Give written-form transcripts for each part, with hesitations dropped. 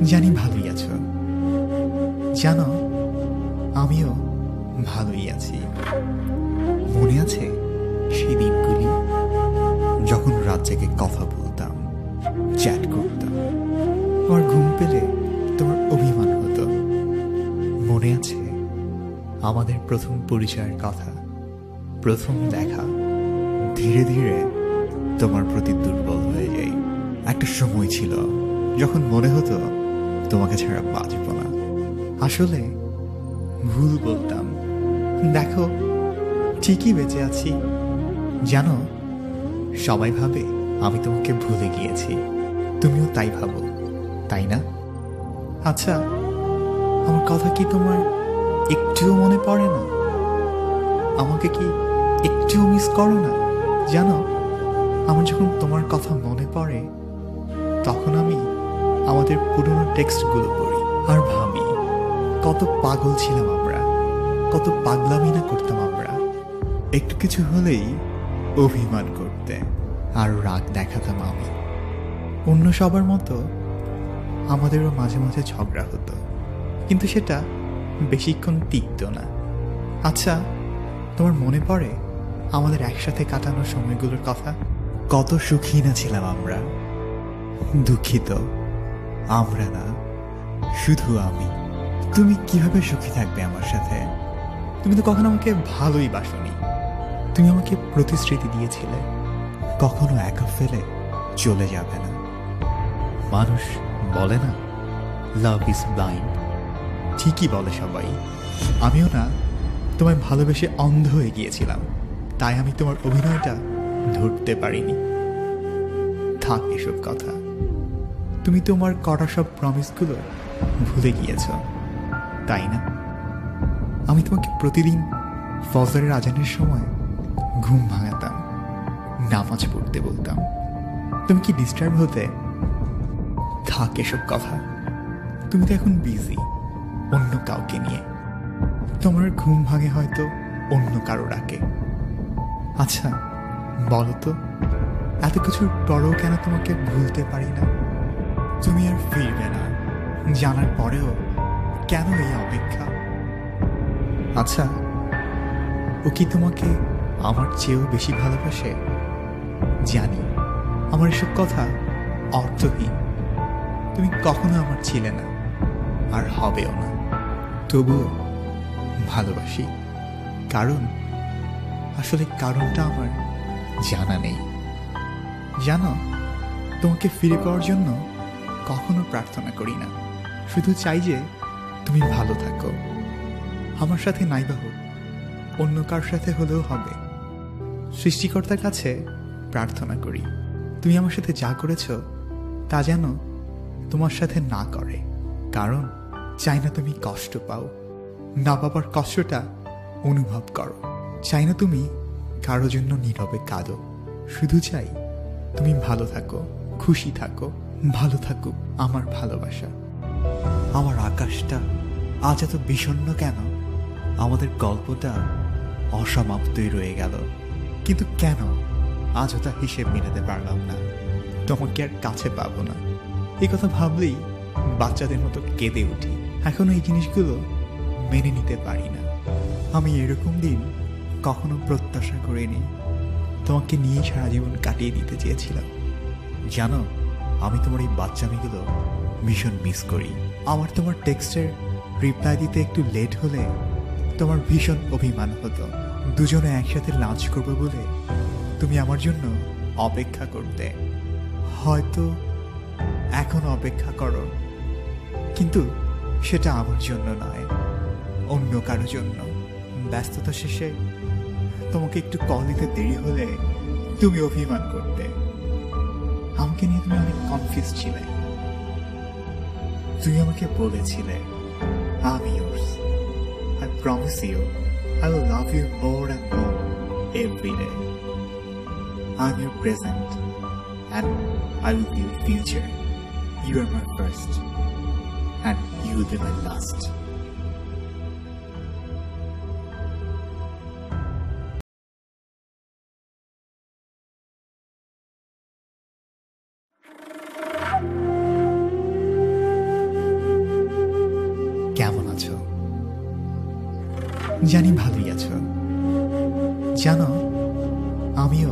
জানি ভালোই আছো। জানো, আমিও ভালোই আছি। মনে আছে সেই দিনগুলি যখন রাত জেগে কথা বলতাম, চ্যাট করতাম, আমার ঘুম পেলে তোমার অভিমান হতো। মনে আছে আমাদের প্রথম পরিচয়ের কথা, প্রথম দেখা। ধীরে ধীরে তোমার প্রতি দুর্বল হয়ে যাই। একটা সময় ছিল যখন মনে হতো তোমাকে ছাড়া বাঁচব না। আসলে ভুল বলতাম। দেখো, ঠিকই বেঁচে আছি। জানো, সবাই ভাবে আমি তোমাকে ভুলে গিয়েছি, তুমিও তাই ভাবো, তাই না? আচ্ছা, আমার কথা কি তোমার একটুও মনে পড়ে না? আমাকে কি একটুও মিস করো না? জানো, আমার যখন তোমার কথা মনে পড়ে তখন আমি আমাদের পুরনো টেক্সটগুলো পড়ি আর ভাবি কত পাগল ছিলাম আমরা, কত পাগলামি না করতাম আমরা। একটু কিছু হলেই অভিমান করতে আর রাগ দেখাতাম আমি। অন্য সবার মতো আমাদেরও মাঝে মাঝে ঝগড়া হতো, কিন্তু সেটা বেশিক্ষণ টিকতো না। আচ্ছা, তোমার মনে পড়ে আমাদের একসাথে কাটানোর সময়গুলোর কথা? কত সুখী না ছিলাম আমরা। দুঃখিত, আমরা না, শুধু আমি। তুমি কিভাবে সুখী থাকবে আমার সাথে? তুমি তো কখনো আমাকে ভালোই বাসনি। তুমি আমাকে প্রতিশ্রুতি দিয়েছিলে কখনো একা ফেলে চলে যাবে না। মানুষ বলে না, লাভ ইজ ব্লাইন্ড। ঠিকই বলে সবাই। আমিও না তোমায় ভালোবেসে অন্ধ হয়ে গিয়েছিলাম, তাই আমি তোমার অভিনয়টা ধরতে পারিনি। থাক এসব কথা। তুমি তোমার করা সব প্রমিসগুলো ভুলে গিয়েছ, তাই না? আমি তোমাকে প্রতিদিন ফজরের আজানের সময় ঘুম ভাঙাতাম, নামাজ পড়তে বলতাম। তুমি কি ডিস্টার্ব হতে? থাক এসব কথা। তুমি তো এখন বিজি অন্য কাউকে নিয়ে। তোমার ঘুম ভাঙে হয়তো অন্য কারো ডাকে। আচ্ছা বলো তো, এত কিছুর পরেও কেন তোমাকে ভুলতে পারি না? তুমি আর ফিরবে না জানার পরেও কেন এই অপেক্ষা? আচ্ছা, ও কি তোমাকে আমার চেয়েও বেশি ভালোবাসে? জানি আমার এসব কথা অর্থহীন। তুমি কখনো আমার ছিলে না, আর হবেও না। তবুও ভালোবাসি। কারণ আসলে কারণটা আমার জানা নেই। জানো, তোমাকে ফিরে পাওয়ার জন্য কখনো প্রার্থনা করি না, শুধু চাই যে তুমি ভালো থাকো। আমার সাথে নাইবা হোক, অন্য কার সাথে হলেও হবে। সৃষ্টিকর্তার কাছে প্রার্থনা করি তুমি আমার সাথে যা করেছ তা যেন তোমার সাথে না করে। কারণ চাই না তুমি কষ্ট পাও, না পাবার কষ্টটা অনুভব করো। চাই না তুমি কারো জন্য নীরবে কাঁদো। শুধু চাই তুমি ভালো থাকো, খুশি থাকো। ভালো থাকুক আমার ভালোবাসা। আমার আকাশটা আজ এত বিষণ্ণ কেন? আমাদের গল্পটা অসমাপ্তই রয়ে গেল, কিন্তু কেন আজও তা হিসেব মেলাতে পারলাম না। তোমাকে আর কাছে পাবো না, এই কথা ভাবলেই বাচ্চাদের মতো কেঁদে উঠি। এখনো এই জিনিসগুলো মেনে নিতে পারি না। আমি এরকম দিন কখনো প্রত্যাশা করিনি। তোমাকে নিয়ে সারা জীবন কাটিয়ে দিতে চেয়েছিলাম। জানো, আমি তোমার এই বাচ্চামিগুলো ভীষণ মিস করি। আমার তোমার টেক্সটের রিপ্লাই দিতে একটু লেট হলে তোমার ভীষণ অভিমান হতো। দুজনে একসাথে লাঞ্চ করবো বলে তুমি আমার জন্য অপেক্ষা করতে। হয়তো এখন অপেক্ষা করো, কিন্তু সেটা আমার জন্য নয়, অন্য কারো জন্য। ব্যস্ততা শেষে তোমাকে একটু কল দিতে দেরি হলে তুমি অভিমান করতে। আমাকে নিয়ে তুমি অনেক কনফিউজ ছিলে। তুমি আমাকে বলেছিলে, আমি yours. I promise you I will love you more and more every day. I'm your present and I will be your future. You are my first and you will be my last. জানি ভালোই আছো। জানো, আমিও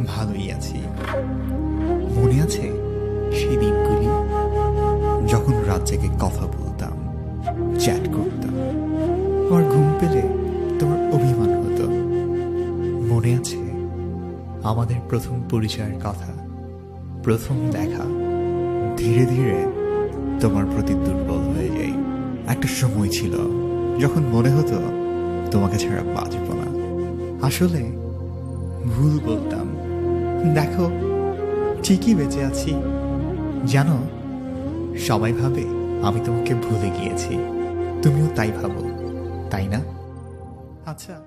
ভালোই আছি। মনে আছে সেই দিনগুলি যখন রাত জেগে কথা বলতাম, চ্যাট করতাম, আর ঘুম পেলে তোমার অভিমান হতো। মনে আছে আমাদের প্রথম পরিচয়ের কথা, প্রথম দেখা। ধীরে ধীরে তোমার প্রতি দুর্বল হয়ে যাই। একটা সময় ছিল যখন মনে হতো তোমাকে ছাড়া বাঁচব না। আসলে ভুল বলতাম। দেখো, ঠিকই বেঁচে আছি। জানো, সবাই ভাবে আমি তোমাকে ভুলে গিয়েছি, তুমিও তাই ভাবো, তাই না? আচ্ছা।